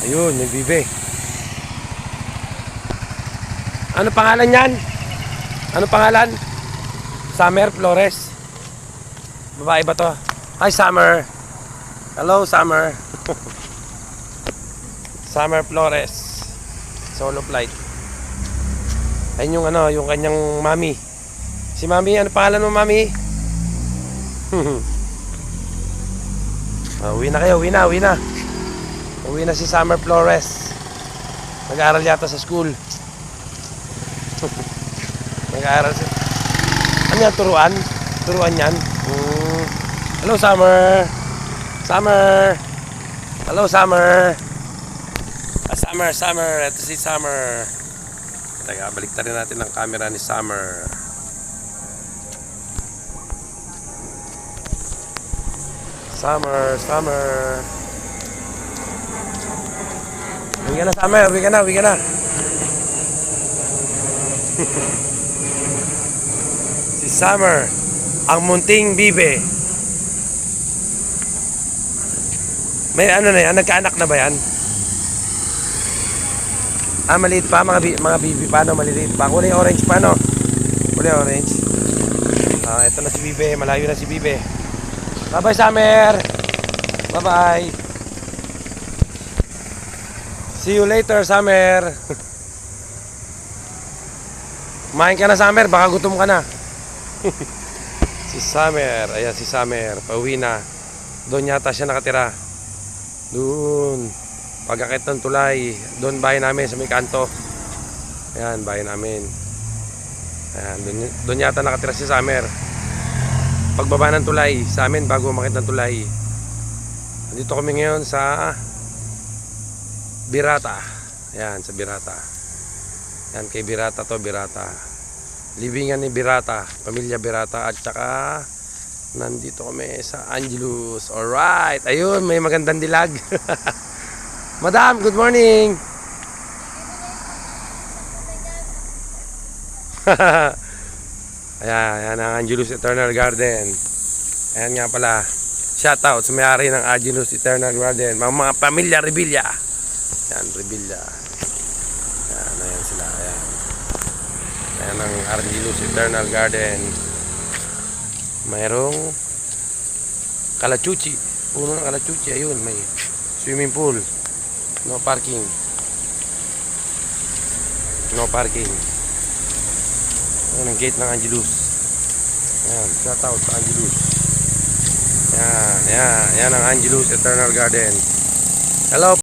Ayun, yung bibe. Ano pangalan yan? Ano pangalan? Summer Flores. Babae ba to? Hi, Summer. Hello, Summer. Summer Flores. Solo flight. Ayun yung ano, yung kanyang mami. Si mami, ano pangalan mo, mami? Uwi na kayo, uwi na, uwi na. Uwi na si Summer Flores. Nag-aaral yata sa school. Nag-aaral si... Ano yan, turuan? Turuan yan? Hello, Summer. Summer. Hello, Summer. Summer, Summer. Ito si Summer. Teka, baliktarin natin ang camera ni Summer. Summer, Summer. Uwi ka na, Summer. Uwi ka na, uwi ka na. Si Summer, ang munting bibe. May ano na yan, nagkaanak na ba yan? Maliit pa, mga bibi pa, no? Maliliit pa. Kulay orange pa, no? Kulay orange. Ito na si bibe, malayo na si bibe. Bye-bye, Summer. Bye-bye. See you later, Summer. Kumain ka na, Summer, baka gutom ka na. Si Summer, ayan si Summer, pauwi na. Doon yata siya nakatira. Doon, pagkakit ng tulay, doon bahay namin sa may kanto. Ayan, bahay namin. Ayan, doon yata nakatira si Summer. Pagbaba ng tulay sa amin bago umakit ng tulay. Nandito kami ngayon sa Birata. Ayan, sa Birata. Ayan, kay Birata to, Birata. Libingan ni Birata, pamilya Birata. At saka nandito kami sa Angelus. Alright, ayun, may magandang dilag. Madam, good morning. Ayan ang Angelus Eternal Garden. Ayan nga pala, shoutout sa may-ari ng Angelus Eternal Garden, mga pamilya Revilla. Ayan, Revilla. Ayan sila, ayan. Ayan ang Angelus Eternal Garden. Mayroong kalachuchi, puno ng kalachuchi. Ayun, may swimming pool. No parking. No parking. Ayan ang gate ng Angelus. Ayan, shout out sa Angelus. Ayan ang Angelus Eternal Garden. Hello.